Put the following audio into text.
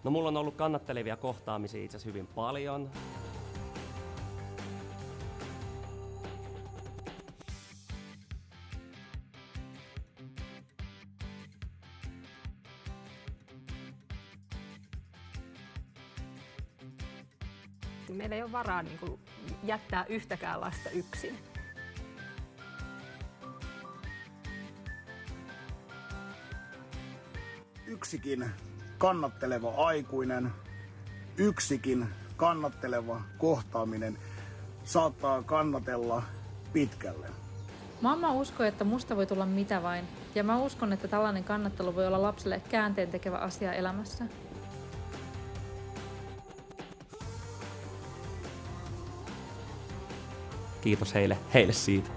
No mulla on ollut kannattelevia kohtaamisia itse asiassa hyvin paljon. Meillä ei ole varaa niin kuin jättää yhtäkään lasta yksin. Yksikin kannatteleva aikuinen, yksikin kannatteleva kohtaaminen saattaa kannatella pitkälle. Mamma uskoo, että musta voi tulla mitä vain, ja mä uskon, että tällainen kannattelu voi olla lapselle käänteentekevä asia elämässä. Kiitos heille siitä.